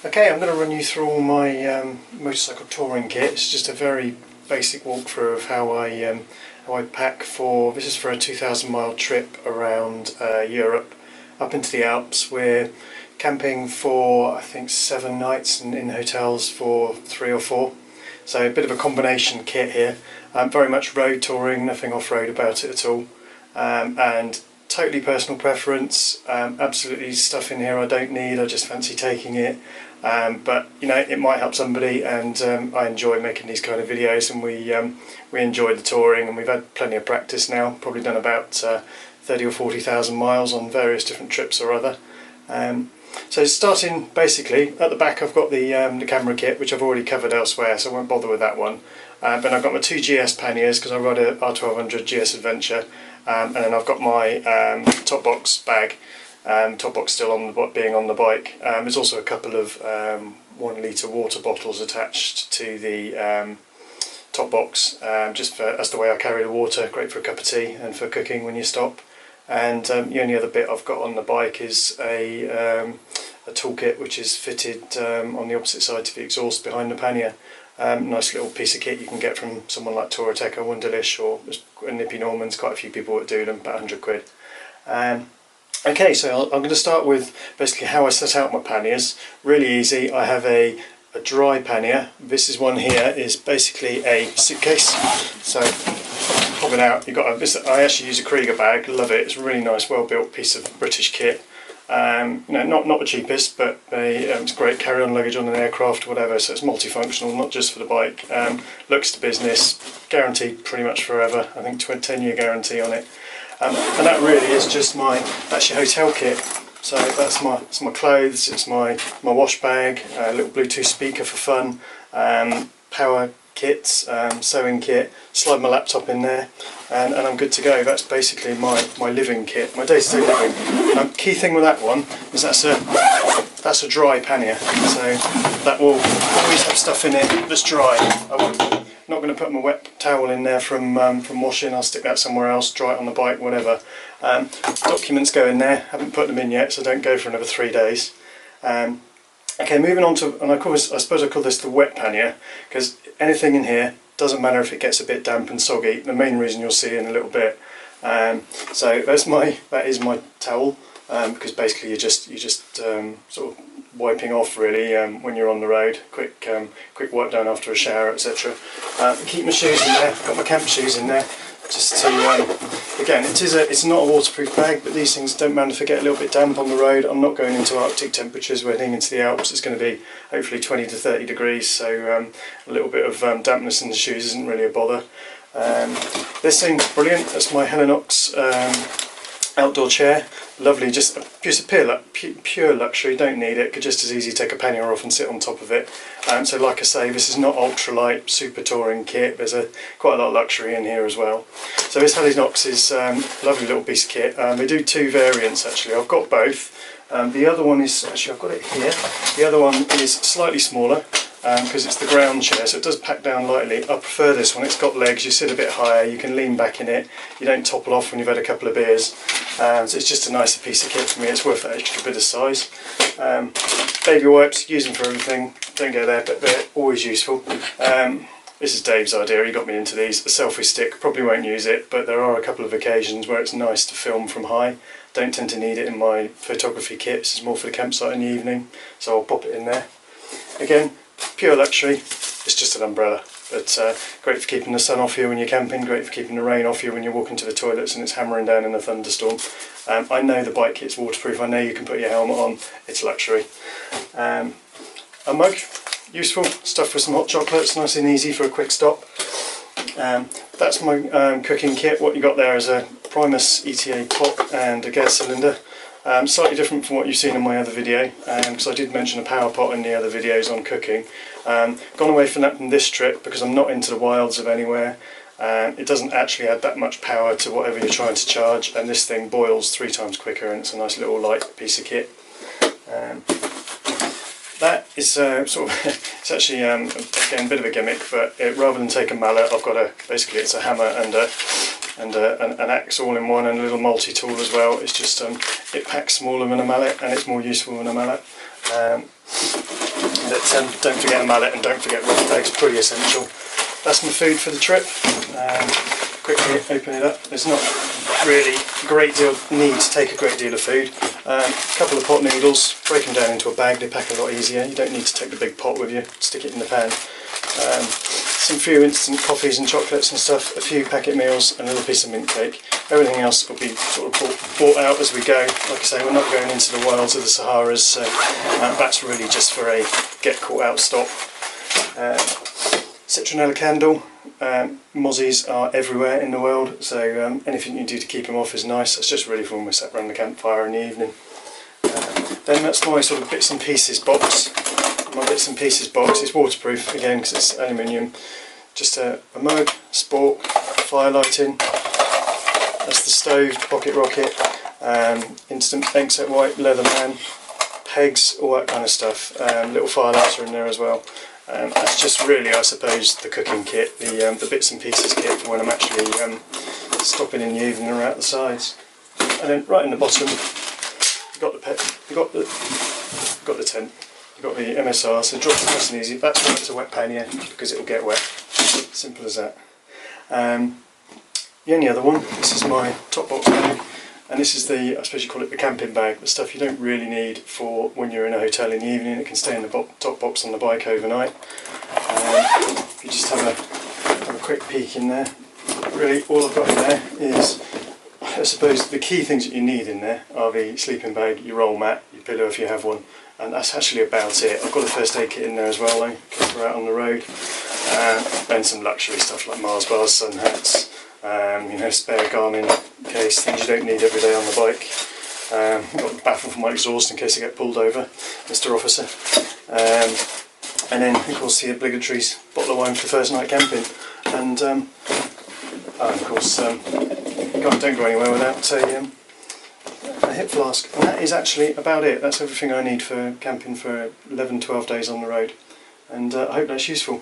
Okay, I'm going to run you through all my motorcycle touring kit. It's just a very basic walkthrough of how I pack for. This is for a 2,000-mile trip around Europe, up into the Alps. We're camping for I think 7 nights and in hotels for 3 or 4. So a bit of a combination kit here. Very much road touring, nothing off-road about it at all, and totally personal preference. Absolutely stuff in here I don't need. I just fancy taking it. But you know, it might help somebody, and I enjoy making these kind of videos, and we enjoy the touring, and we've had plenty of practice now. Probably done about 30 or 40,000 miles on various different trips or other. So starting basically at the back, I've got the camera kit, which I've already covered elsewhere, so I won't bother with that one. But I've got my 2 GS Panniers because I ride a R1200GS Adventure, and then I've got my top box bag. Top box still being on the bike. There's also a couple of 1 litre water bottles attached to the top box, just for, that's the way I carry the water. Great for a cup of tea and for cooking when you stop. And the only other bit I've got on the bike is a toolkit, which is fitted on the opposite side to the exhaust behind the pannier. Nice little piece of kit you can get from someone like Touratech or Wunderlich or Nippy Norman's. Quite a few people that do them, about 100 quid. Okay, so I'm going to start with basically how I set out my panniers. Really easy. I have a dry pannier. This is one here, is basically a suitcase. So pop it out. You've got I actually use a Krieger bag. Love it. It's a really nice, well-built piece of British kit. No, not the cheapest, but it's great carry-on luggage on an aircraft or whatever. So it's multifunctional, not just for the bike. Looks to business, guaranteed pretty much forever. I think 10-year guarantee on it. And that really is just that's your hotel kit. So it's my clothes, it's my wash bag, a little Bluetooth speaker for fun, power kits, sewing kit, slide my laptop in there, and I'm good to go. That's basically my living kit, my day-to-day living. Key thing with that one is that's a dry pannier, so that will always have stuff in it that's dry. Not going to put my wet towel in there from washing. I'll stick that somewhere else, dry it on the bike, whatever. Documents go in there. Haven't put them in yet, so don't go for another 3 days. Okay, moving on to, and I suppose I call this the wet pannier, because anything in here, doesn't matter if it gets a bit damp and soggy. The main reason you'll see in a little bit. So that is my towel, because basically you're just sort of wiping off really when you're on the road. Quick wipe down after a shower, etc. Keep my shoes in there. Got my camp shoes in there, just to again, it's not a waterproof bag, but these things don't matter if they get a little bit damp on the road. I'm not going into Arctic temperatures. We're heading into the Alps. It's going to be hopefully 20 to 30 degrees, so a little bit of dampness in the shoes isn't really a bother. This thing's brilliant. That's my Helinox outdoor chair. Lovely, just pure luxury. Don't need it. Could just as easily take a pannier off and sit on top of it. So like I say, this is not ultralight super touring kit. There's quite a lot of luxury in here as well. So this Helinox is a lovely little piece of kit. They do 2 variants actually. I've got both. The other one is, actually I've got it here. The other one is slightly smaller, because it's the ground chair, so it does pack down lightly. I prefer this one. It's got legs, you sit a bit higher, you can lean back in it, you don't topple off when you've had a couple of beers. So it's just a nicer piece of kit for me. It's worth that extra bit of size. Baby wipes, use them for everything. Don't go there, but they're always useful. This is Dave's idea, he got me into these. A selfie stick, probably won't use it, but there are a couple of occasions where it's nice to film from high. Don't tend to need it in my photography kit. This is more for the campsite in the evening, so I'll pop it in there. Again, pure luxury. It's just an umbrella, but great for keeping the sun off you when you're camping, great for keeping the rain off you when you're walking to the toilets and it's hammering down in a thunderstorm. I know the bike kit's waterproof, I know you can put your helmet on, it's luxury. A mug, useful, stuff with some hot chocolates, nice and easy for a quick stop. That's my cooking kit. What you got there is a Primus ETA pot and a gas cylinder. Slightly different from what you've seen in my other video, because I did mention a power pot in the other videos on cooking. Gone away from that in this trip because I'm not into the wilds of anywhere. It doesn't actually add that much power to whatever you're trying to charge, and this thing boils 3 times quicker, and it's a nice little light piece of kit. That is sort of, it's actually again a bit of a gimmick, but rather than take a mallet, I've got basically it's a hammer and an axe all in one, and a little multi-tool as well. It's just it packs smaller than a mallet and it's more useful than a mallet. But don't forget a mallet and don't forget rod bags, pretty essential. That's my food for the trip. Quickly open it up. There's not really a great deal need to take a great deal of food. A couple of pot noodles, break them down into a bag, they pack a lot easier. You don't need to take the big pot with you, stick it in the pan. Some few instant coffees and chocolates and stuff, a few packet meals and a little piece of mint cake. Everything else will be sort of bought out as we go. Like I say, we're not going into the wilds of the Saharas, so that's really just for a get caught out stop. Citronella candle. Mozzies are everywhere in the world, so anything you can do to keep them off is nice. It's just really for when we're sat around the campfire in the evening. Then that's my sort of bits and pieces box. My bits and pieces box is waterproof again because it's aluminium. Just a mug, spork, fire lighting. That's the stove, pocket rocket, instant exit white, Leatherman, pegs, all that kind of stuff. Little fire lighter in there as well. That's just really, I suppose, the cooking kit, the bits and pieces kit for when I'm actually stopping in the evening or out the sides. And then right in the bottom, you've got the tent, you've got the MSR, so drop it nice and easy. That's when it's a wet pannier because it will get wet. Simple as that. The only other one, this is my top box bag. And this is the, I suppose you call it the camping bag, the stuff you don't really need for when you're in a hotel in the evening. It can stay in the top box on the bike overnight. If you just have a quick peek in there, really all I've got in there is, I suppose the key things that you need in there are the sleeping bag, your roll mat, your pillow if you have one, and that's actually about it. I've got a first aid kit in there as well though, because we're out on the road, and some luxury stuff like Mars bars, sun hats, you know, spare Garmin case, things you don't need every day on the bike. Got the baffle for my exhaust in case I get pulled over, Mr. Officer. And then of course the obligatory bottle of wine for the first night camping. And of course don't go anywhere without a hip flask. And that is actually about it. That's everything I need for camping for 11-12 days on the road. And I hope that's useful.